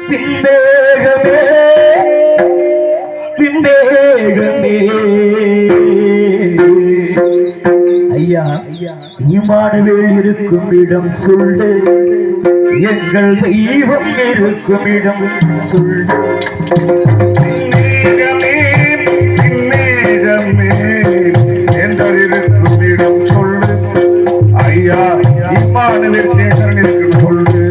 பின்பேகமே பின்பேகமே ஐயா இமானுவேல் இருக்கும் இடம் சொல்லு, எங்கள் தெய்வம் இருக்கும் இடம் சொல்லு. இருக்கும் இடம் சொல்லு ஐயா, இமானுவேல் சேகரன் இருக்கும் சொல்லு.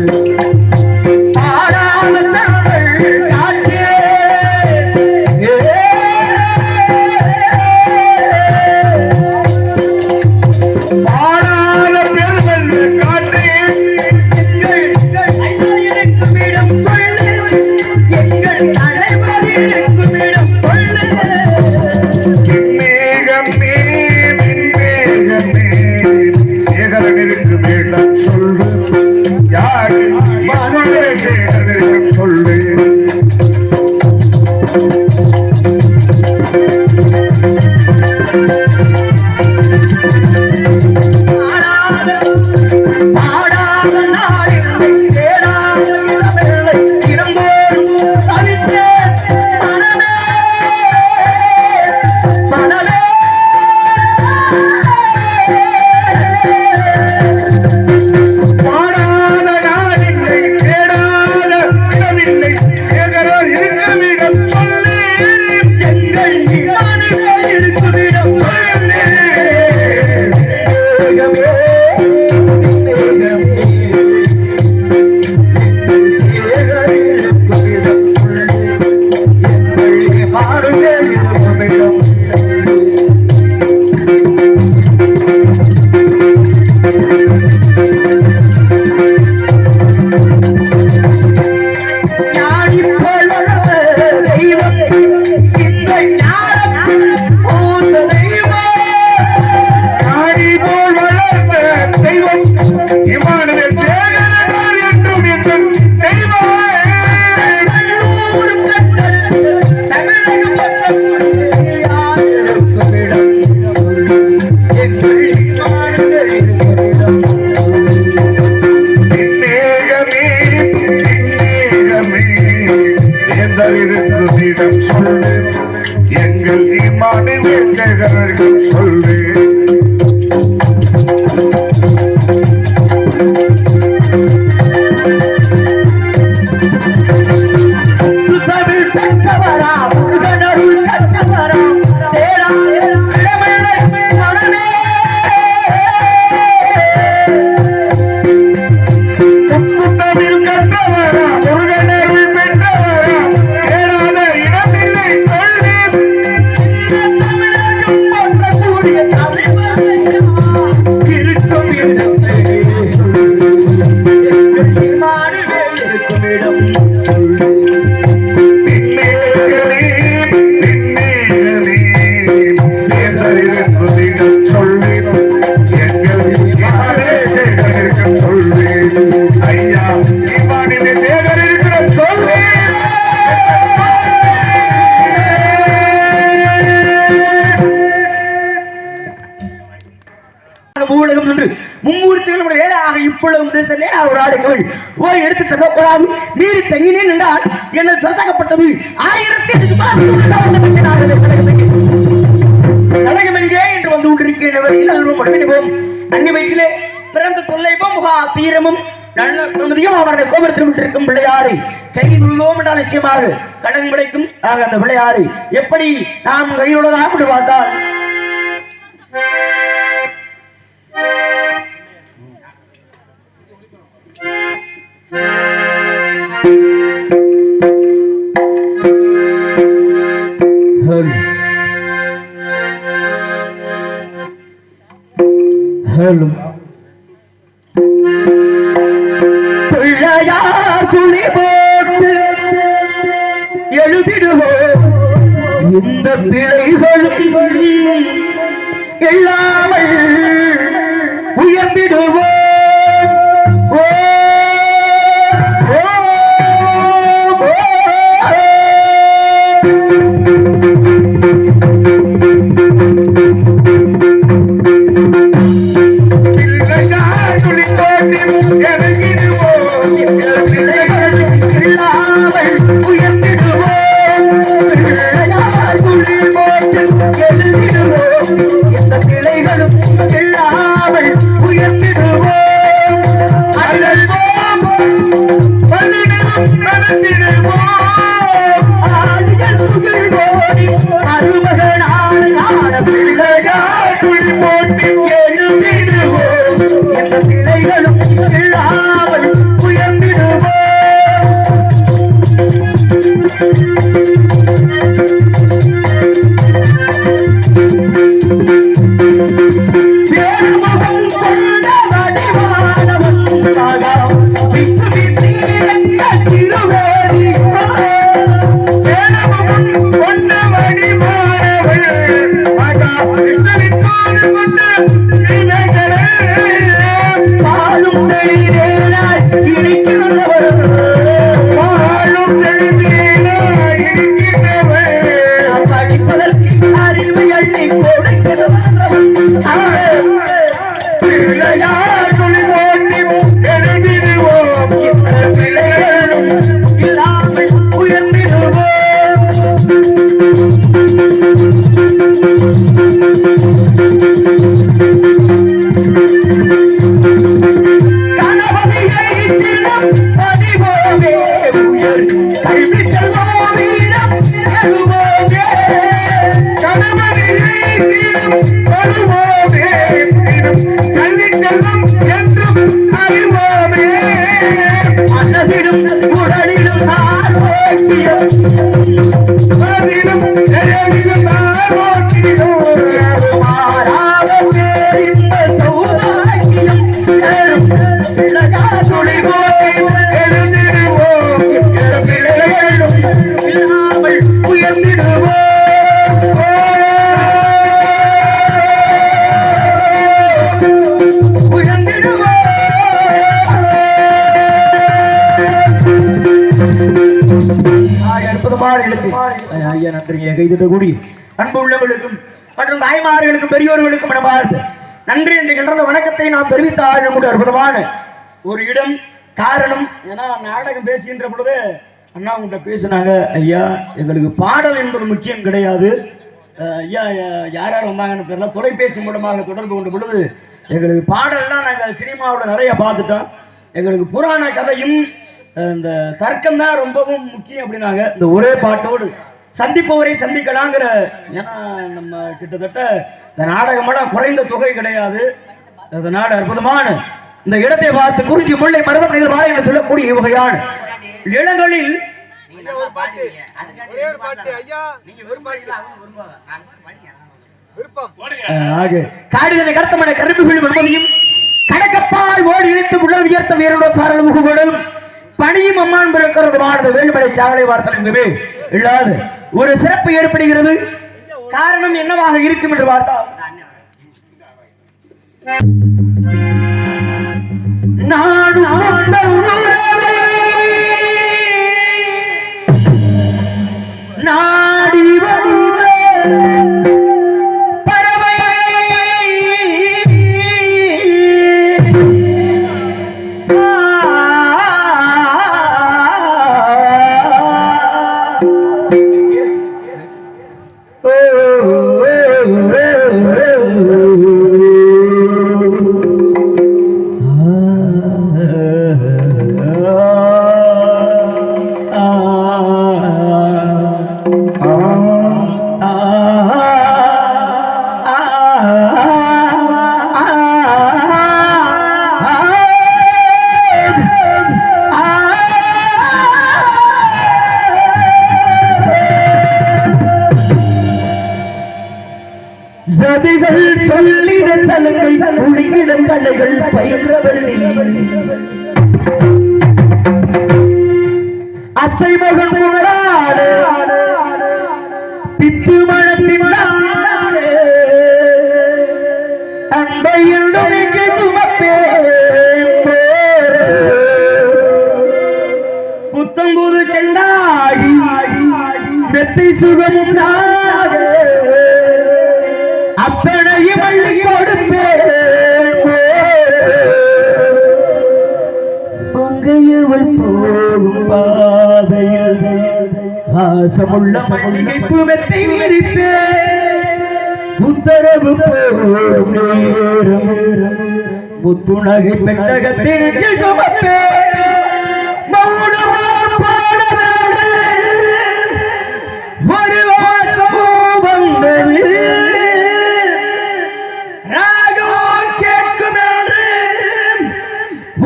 சொல்லு, எங்கள் இமானுவேல் சேகரன் சொல்லு. மீறி தங்கினேன் என்றால் என்ன சரசாகப்பட்டது 1000 கழகம் எங்கே என்று வந்து கொண்டிருக்கிறேன். அன்னி வயிற்றிலே பிறந்த தொல்லைவும் தீரமும் அவருடைய கோபுரத்தில் விட்டிருக்கும் பிள்ளையாரை கையில் உள்ளோம் என்றால் நிச்சயமாக கடன் கிடைக்கும். அந்த பிள்ளையாரை எப்படி நாம் கையிலுள்ளதாக என்று பார்த்தால் பிள்ளையார் சுழி போட்டு எழுதிடுவோம் இந்த பிழைகளும் இல்லாமல் உயர்ந்திடுவோம். பிள்ளைகளும் இல்லாமல் உயர்ந்திடுவோம். ஐயா நன்றிங்க கைதிட்டக்கூடிய அன்பு உள்ளவர்களுக்கும் மற்றும் தாய்மார்களுக்கும் பெரியோர்களுக்கும் மனமார்ந்த நன்றி என்று கிளர்ந்த வணக்கத்தை நாம் தெரிவித்தால் நம்முடைய அற்புதமான ஒரு இடம் காரணம். ஏன்னா நாடகம் பேசுகின்ற பொழுது அண்ணா உங்கள்கிட்ட பேசினாங்க, ஐயா எங்களுக்கு பாடல் என்பது முக்கியம் கிடையாது, ஐயா யார் யார் வந்தாங்கன்னு தெரியல, தொலைபேசி மூலமாக தொடர்பு கொண்ட பொழுது எங்களுக்கு பாடல்லாம் நாங்கள் சினிமாவில் நிறைய பார்த்துட்டோம், எங்களுக்கு புராண கதையும் இந்த தர்க்கம் தான் ரொம்பவும் முக்கியம் அப்படின்னாங்க. இந்த ஒரே பாட்டோடு சந்திப்பவரை சந்திக்கலாங்கிற, ஏன்னா நம்ம கிட்டத்தட்ட இந்த நாடகமெல்லாம் குறைந்த தொகை கிடையாது, அதனால அற்புதமான இந்த இடத்தை பார்த்து குறிஞ்சி முல்லை மருதம் மனிதர் வாழை என்று சொல்லக்கூடிய வகையான இளங்களில் காடுதனை கடத்தமான கரும்புகள் என்பதையும் கடக்கப்பால் ஓடி இழுத்து உடல் உயர்த்த வீரோட சாரல் முகங்களும் பணியும் அம்மான் பிறக்கிறது வாழ்ந்த வேலுமலை சாவலை வார்த்தல் எங்குமே இல்லாது ஒரு சிறப்பு ஏற்படுகிறது. காரணம் என்னவாக இருக்கும் என்று பார்த்தால் நாடு நாடி பறவை ஜதிகள் சொல்லிட சலுகை புலியிட கலைகள் பயின்றவர் அத்தை மகன் முன்னாடு பித்து மனத்தின் அன்பையில் நுழைக்கு துமப்பே புத்தம்புது சென்றாடி மெத்தை சுகமுண்டாக அத்தனையும் அள்ளி கொடுப்பேன் பொங்கையவள் போகும் பாதையில் வாசமுள்ள மல்லிகைப்பு மெத்தை விரிப்பேன் உத்தரவு போகும் நேரம் முத்துணகை பெட்டகத்தின் சுமப்பே மௌனமா பாடவேண்டு ஒரு வாசம் வந்தது ராகம் கேட்கும் என்று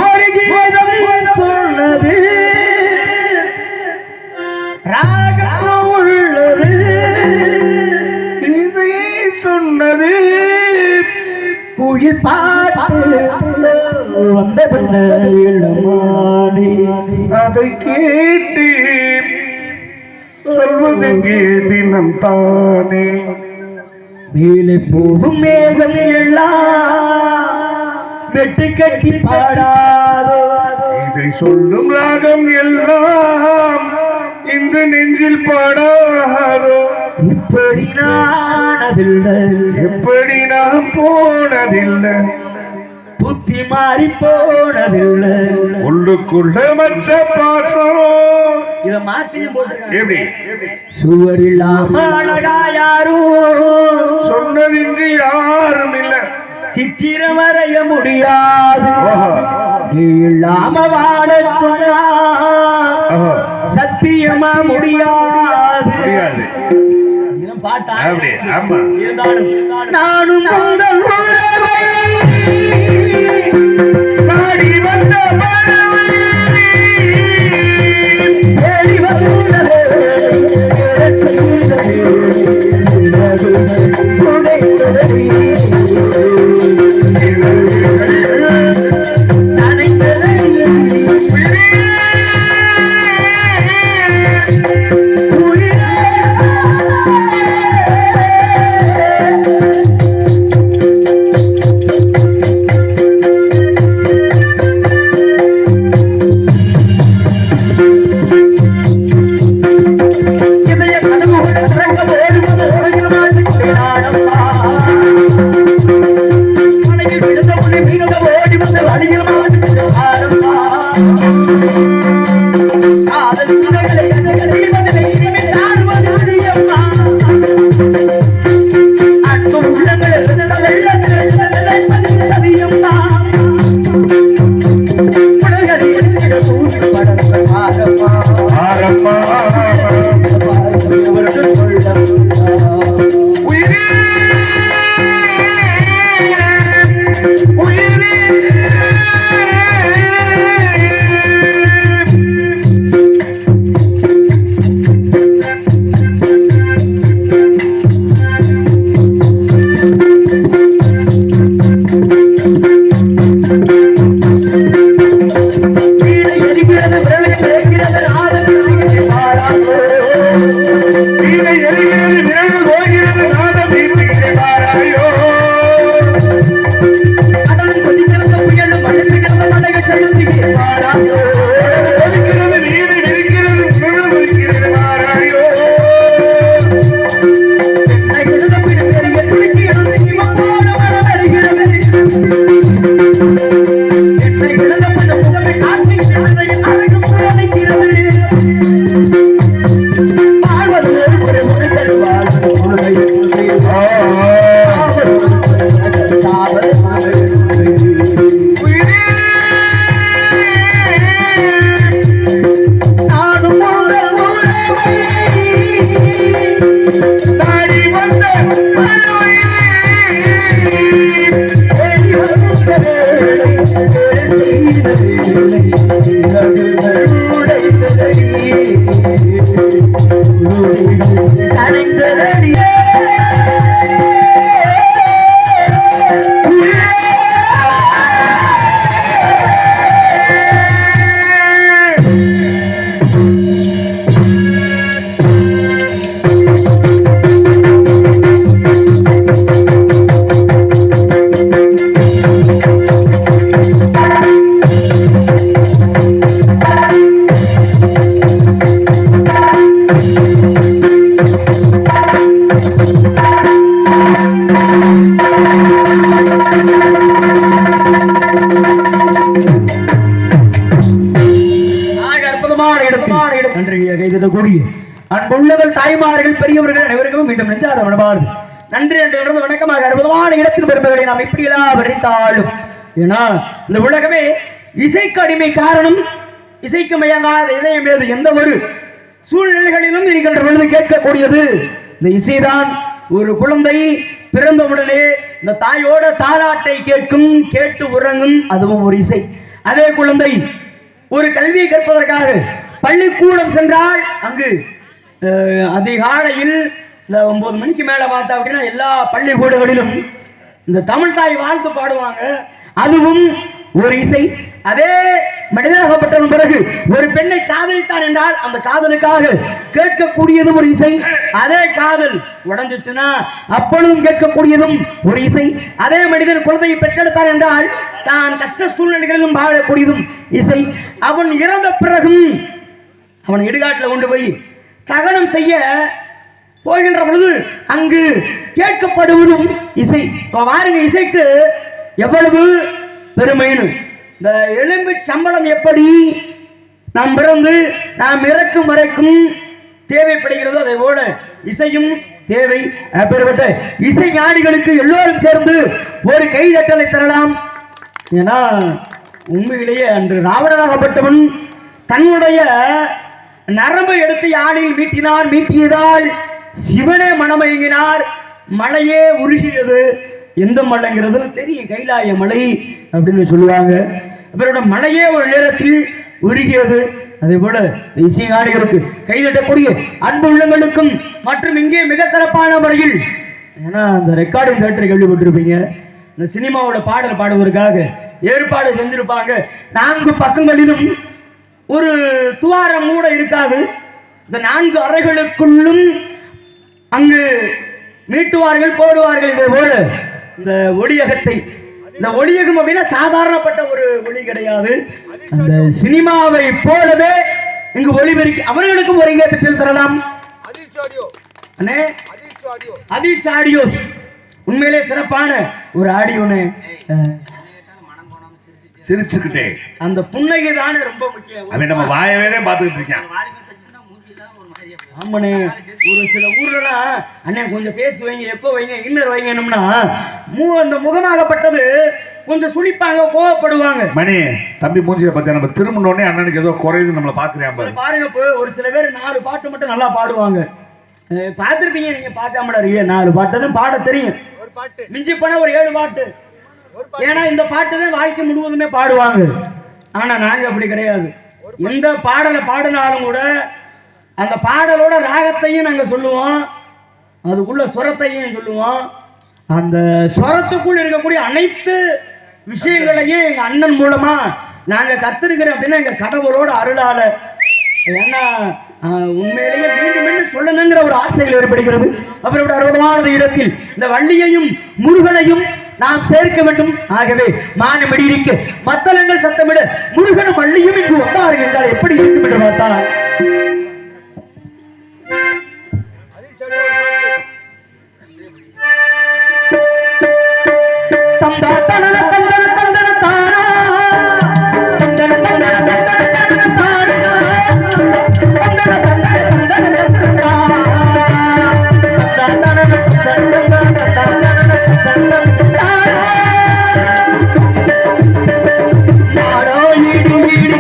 ஒரு கீதம் சொன்னது ராகம் உள்ளது இதை சொன்னது குயில் பாட்டு வந்த இளமாடி அதை கேட்டு சொல்வதெங்கே தினம் தானே மேலே போகும் மேகம் எல்லாம் வெட்டு கட்டி பாடாதோ இதை சொல்லும் ராகம் எல்லாம் இந்த நெஞ்சில் பாடாதோ இப்படி நானதில்லை எப்படி நாம் போனதில்லை புத்தி மாறி போனதில்லை உள்ளுக்குள்ள மச்ச பாசம் இத மாத்தியும் போட்டிருக்காங்க எப்படி சுவர் இல்லாம அழகா யாரும் சொன்னது இங்கு யாரும் இல்ல சித்திரம் வரைய முடியாது நீ இல்லாம வாழ சொன்னா சத்தியமா முடியாது முடியாது இதன் பாட்டா அப்படி ஆமா இருந்தாலும் நானும் உங்கள் உறவை நாடி வந்த பறவை தேடி வந்தது செய்தது உடைத்தது அன்புள்ளவர்கள் தாய்மார்கள் பெரியவர்கள் அனைவருக்கும் மீண்டும் நெஞ்சாத மனமார்ந்த நன்றி என்று வணக்கமாக அற்புதமான இடத்தின் பெருமைகளை நாம் இப்படியெல்லாம் வர்ணித்தாலும் ஏன்னா இந்த உலகமே இசைக்கு அடிமை காரணம் இசைக்கு மயங்காத இதயம் ஏது எந்த ஒரு சூழ்நிலைகளிலும் இருக்கின்ற பொழுது கேட்கக்கூடியது இந்த இசைதான். ஒரு குழந்தை பிறந்தவுடனே இந்த தாயோட தாலாட்டை கேட்கும், கேட்டு உறங்கும், அதுவும் ஒரு இசை. அதே குழந்தை ஒரு கல்வியை கற்பதற்காக பள்ளிக்கூடம் சென்றால் அங்கு அதிகாலையில் இந்த 9 மணிக்கு மேல பார்த்தா அப்படின்னா எல்லா பள்ளிக்கூடங்களிலும் இந்த தமிழ் தாய் வாழ்த்து பாடுவாங்க, அதுவும் ஒரு இசை. அதே மனிதனாகப்பட்டவன் பிறகு ஒரு பெண்ணை காதலித்தான் என்றால் அந்த காதலுக்காக கேட்கக்கூடியதும் ஒரு இசை. அதே காதல் உடைஞ்சிச்சுன்னா அப்பொழுதும் கேட்கக்கூடியதும் ஒரு இசை. அதே மனிதன் குழந்தையை பெற்றெடுத்தான் என்றால் தான் கஷ்ட சூழ்நிலைகளிலும் வாழக்கூடியதும் இசை. அவன் இறந்த பிறகும் அவன் இடுகாட்டில் கொண்டு போய் தகனம் செய்ய போகின்ற பொழுது அங்கு கேட்கப்படுவதும் இசை. வாருங்க, இசைக்கு எவ்வளவு பெருமைன்னு. இந்த எலும்பு சம்பளம் எப்படி நாம் பிறந்து நாம் இறக்கும் வரைக்கும் தேவைப்படுகிறதோ அதே போல இசையும் தேவை. அப்பேற்பட்ட இசை ஞானிகளுக்கு எல்லோரும் சேர்ந்து ஒரு கைதட்டலை தரலாம். ஏன்னா உண்மையிலேயே அன்று ராவணனாகப்பட்டவன் தன்னுடைய நரம்பை எடுத்து யாழில் மீட்டினார். மீட்டியதால் சிவனே மனமயங்கினார். மலையே உருகியது. எந்த மலைங்கிறது தெரியும், கைலாய மலை அப்படின்னு சொல்லுவாங்க. அவரோட மலையே ஒரு நேரத்தில் உருகியது. அதே போல இசைஞானிகளுக்கு கைதட்டக்கூடிய அன்பு உள்ளங்களுக்கும் மற்றும் இங்கே மிக சிறப்பான முறையில், ஏன்னா அந்த ரெக்கார்டிங் தேட்டரை கேள்விப்பட்டிருப்பீங்க, இந்த சினிமாவோட பாடல் பாடுவதற்காக ஏற்பாடு செஞ்சிருப்பாங்க. 4 பக்கங்களிலும் ஒரு துவாரம் கூட இருக்காது. இந்த 4 அறைகளுக்குள்ளும் அங்கு மீட்டுவார்கள், போடுவார்கள். இதே போல இந்த ஒளியகத்தை, இந்த ஒளியகம் அப்படின்னா சாதாரணப்பட்ட ஒரு ஒளி கிடையாது. அந்த சினிமாவை போலவே இங்கு ஒளிபெருக்கி அவர்களுக்கும் ஒரு திட்டத்தில் தரலாம். அதிஸ் ஆடியோஸ் உண்மையிலே சிறப்பான ஒரு ஆடியோனே. சிரிச்சுக்கிட்டே அந்த புன்னகை தானே ரொம்ப முக்கியம். அவன் நம்ம வாயவே பார்த்துக்கிட்டு இருக்கேன். ஆமாண்ணே, ஒரு சில ஊர்லாம் அண்ணே கொஞ்சம் பேசி வைங்க, எப்போ வைங்க, இன்னர் வைங்கணும்னா அந்த முகமாகப்பட்டது கொஞ்சம் சுழிப்பாங்க, கோவப்படுவாங்க. மணி தம்பி மூஞ்சியை பார்த்தா நம்ம திரும்பினோடனே அண்ணனுக்கு ஏதோ குறையுது நம்மளை பார்க்குறேன் பாருங்க. இப்போ ஒரு சில பேர் 4 பாட்டு மட்டும் நல்லா பாடுவாங்க, பார்த்துருப்பீங்க. நீங்க பார்க்காமல இருக்கீங்க, 4 பாட்டு தான் பாட தெரியும். மிஞ்சி போனா ஒரு 7 பாட்டு. ஏன்னா இந்த பாட்டு தான் வாழ்க்கை முழுவதுமே பாடுவாங்க. ஆனா நாங்க அப்படி கிடையாது. எந்த பாடலை பாடினாலும் கூட அந்த பாடலோட ராகத்தையும் நாங்க சொல்லுவோம், அதுக்குள்ள ஸ்வரத்தையும் சொல்லுவோம். அந்த ஸ்வரத்துக்குள்ள இருக்கக்கூடிய அனைத்து விஷயங்களையும் எங்க அண்ணன் மூலமா நாங்க கத்திருக்கிறோம் அப்படின்னா எங்க கடவுளோட அருளால. ஏன்னா உண்மையிலேயே மீண்டும் மீண்டும் சொல்லணுங்கிற ஒரு ஆசைகள் ஏற்படுகிறது. அப்புறம் அற்புதமான இடத்தில் இந்த வள்ளியையும் முருகனையும் நாம் சேர்க்க வேண்டும். ஆகவே மானமிடி இருக்க மத்தளங்கள் சத்தமிட முருகனும் வள்ளியும் இங்கு வந்தார்கள் என்றால் எப்படி இருக்கும் என்று பார்த்தால் நாடோ இடி இடி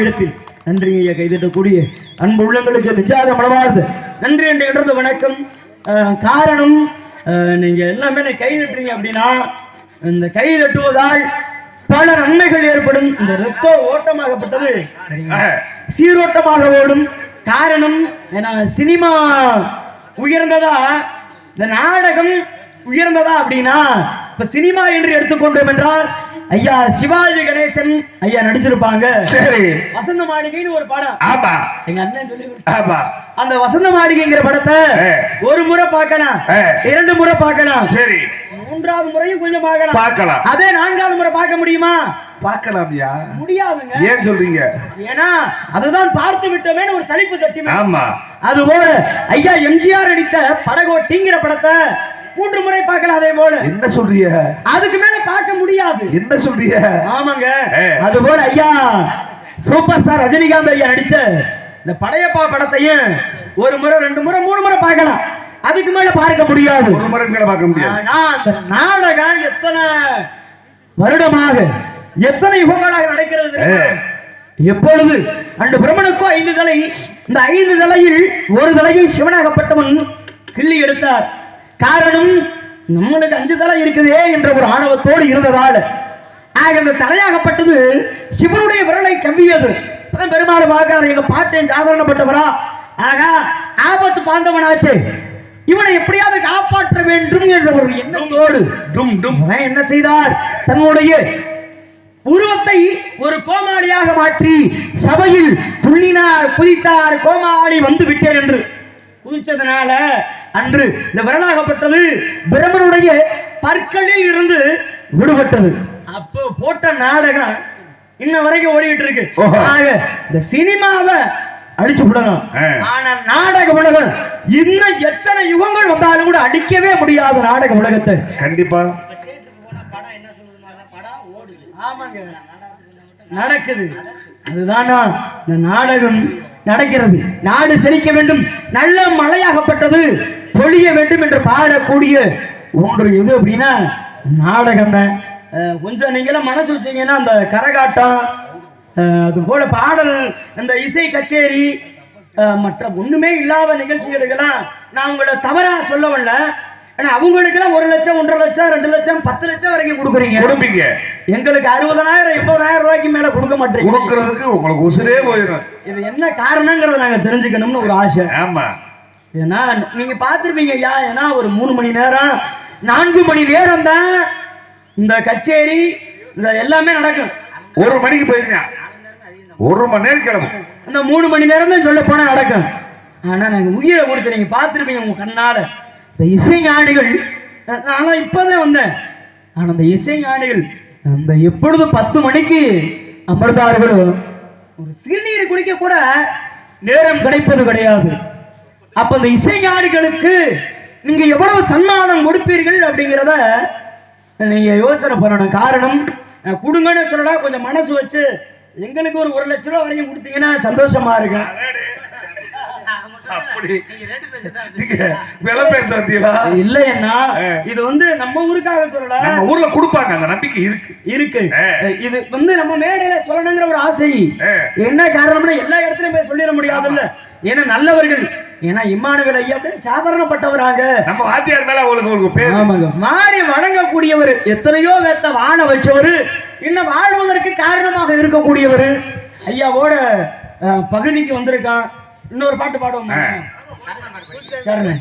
இடத்தில் நன்றி ஐயா. கைதிட்டக்கூடிய அன்பு உள்ளங்களுக்கு நிஜாத மனமார்ந்து நன்றி என்று இடர்ந்த வணக்கம். காரணம் நீங்க எல்லாமே கைதட்டுறீங்க அப்படின்னா இந்த கை தட்டுவதால் பல நன்மைகள் ஏற்படும். இந்த ரத்த ஓட்டமாகப்பட்டது சீரோட்டமாக ஓடும். காரணம் சினிமா உயர்ந்ததா இந்த நாடகம் உயர்ந்ததா அப்படின்னா இப்ப சினிமா என்று எடுத்துக்கொண்டோம் என்றால் ஐயா சிவாஜி கணேசன் ஐயா நடிச்சிருப்பாங்க. சரி, வசந்த மாளிகைன்னு ஒரு படம். ஆமா, எங்க அண்ணன் சொல்லி ஆமா. அந்த வசந்த மாளிகைங்கிற படத்தை ஒரு முறை பார்க்கலாம், 2 முறை பார்க்கலாம், சரி, 3வது முறையும் கொஞ்சம் பார்க்கலாம். அதே 4வது முறை பார்க்க முடியுமா? பார்க்கலாம்யா. முடியாதுங்க. ஏன் சொல்றீங்க? ஏன்னா அதுதான் பார்த்து விட்டோமே ஒரு சலிப்பு தட்டி. ஆமா, அதுபோல ஐயா எம்ஜிஆர் நடித்த படகோட்டிங்கிற படத்தை 3 முறை பார்க்கலாம். அதே போல என்ன சொல்றீங்க? அதுக்கு மேல பார்க்க முடியாது. என்ன சொல்றீங்க? ஆமாங்க. அதுபோல ஐயா சூப்பர் ஸ்டார் ரஜினிகாந்த் ஐயா நடிச்ச இந்த படையப்பா படத்தையும் 1 முறை 2 முறை 3 முறை பார்க்கலாம். அதுக்கு மேல பார்க்க முடியாது. 1 முறை மேல பார்க்க முடியாது. அந்த நாடகம் எத்தனை வருடமாக எத்தனை யுகங்களாக நடக்கிறது. எப்பொழுது அந்த பிரம்மனுக்கோ 5 தலை, இந்த 5 தலையில் ஒரு தலையை சிவனாகப்பட்டவன் கிள்ளி எடுத்தார். காரணம் நம்மளுக்கு 5 தலை இருக்குதே என்ற ஒரு ஆணவத்தோடு இருந்ததால் ஆக இந்த தலையாகப்பட்டது சிவனுடைய விரலை கவ்வியது. பெருமாள் பார்க்கிறார், எங்க பாட்டேன் சாதாரணப்பட்டவரா, ஆக ஆபத்து பாந்தவனாச்சு, இவனை எப்படியாவது காப்பாற்ற வேண்டும் என்ற ஒரு எண்ணத்தோடு என்ன செய்தார், தன்னுடைய உருவத்தை ஒரு கோமாளியாக மாற்றி சபையில் துள்ளினார், குதித்தார். கோமாளி வந்து விட்டேன் என்று குதிச்சதுனால அன்று இந்த விரலாகப்பட்டது பிரம்மனுடைய பற்களில் இருந்து விடுபட்டது. அப்போ போட்ட நாடகம் இன்ன வரைக்கும் ஓடிட்டு இருக்கு. இந்த சினிமாவை அடிச்சு விடணும், ஆனா நாடக உலகம் இன்னும் எத்தனை யுகங்கள் வந்தாலும் கூட அடிக்கவே முடியாத நாடக உலகத்தை. கண்டிப்பா நடக்குது. அதுதானா இந்த நாடகம் நடக்கிறது. நாடு செழிக்க வேண்டும், நல்ல மழையாகப்பட்டது பொழிய வேண்டும் என்று பாடக்கூடிய ஒன்று எது அப்படின்னா நாடகம் தான். கொஞ்சம் நீங்களும் மனசு வச்சீங்கன்னா அந்த கரகாட்டம், அது போல பாடல், இந்த இசை கச்சேரி, மற்ற ஒண்ணுமே இல்லாத நிகழ்ச்சிகளுக்கெல்லாம் நான் உங்களை தவறா சொல்ல வரல. ஆனா அவங்களுக்கெல்லாம் 1 லட்சம், 1.5 லட்சம், 2 லட்சம், 10 லட்சம் வரைக்கும் கொடுப்பீங்க. எங்களுக்கு 60,000 80,000 ரூபாய்க்கு மேல கொடுக்க மாட்டீங்க. கொடுக்கறதுக்கு உங்களுக்கு உசுரே போயிடும். இது என்ன காரணங்கிறத நாங்க தெரிஞ்சுக்கணும்னு ஒரு ஆசை. ஆமா, ஏன்னா நீங்க பார்த்திருப்பீங்க ஐயா, ஏன்னா ஒரு 3 மணி நேரம் 4 மணி நேரம் தான் இந்த கச்சேரி இந்த எல்லாமே நடக்கும். 1 மணிக்கு போயிருக்கேன், 1 மணி நேரம் கிளம்பும். இந்த 3 மணி நேரம் தான் சொல்ல போனா நடக்கும். ஆனா நாங்க உயிரை கொடுத்து நீங்க பார்த்திருப்பீங்க உங்க கண்ணால. இந்த இசை ஞானிகள், நான் இப்பதான் வந்தேன், ஆனா அந்த இசை ஞானிகள் அந்த எப்பொழுது 10 மணிக்கு அமர்ந்தார்களோ ஒரு சிறுநீர் குடிக்க கூட நேரம் கிடைப்பது கிடையாது. அப்ப இந்த இசைஞானிகளுக்கு நீங்க எவ்வளவு சன்மானம் கொடுப்பீர்கள் அப்படிங்கிறத நீங்க யோசனை பண்ணணும். காரணம் கொடுங்கன்னு சொல்லலாம், கொஞ்சம் மனசு வச்சு எங்களுக்கு ஒரு 1 லட்சம் ரூபாய் வரைக்கும் கொடுத்தீங்கன்னா சந்தோஷமா இருக்கு. அப்படி விலை பேச இல்லையா? இது வந்து நம்ம ஊருக்காக சொல்லல, நம்ம ஊர்ல கொடுப்பாங்க, அந்த நம்பிக்கை இருக்கு. இது வந்து நம்ம மேடையில சொல்லணுங்கிற ஒரு ஆசை. என்ன காரணம்னா எல்லா இடத்துலயும் போய் சொல்லிட முடியாதுல்ல. ஏன்னா நல்லவர்கள், ஏன்னா இம்மானுவேல் ஐயா சாதாரணப்பட்டவராங்க. நம்ம வாத்தியார் மேல உங்களுக்கு பேர். ஆமாங்க, மாறி வணங்கக்கூடியவர், எத்தனையோ வேத்த வாழ வச்சவர், இன்னும் வாழ்வதற்கு காரணமாக இருக்கக்கூடியவர் ஐயாவோட பகுதிக்கு வந்திருக்கான். இன்னொரு பாட்டு பாடுவோம். சரி.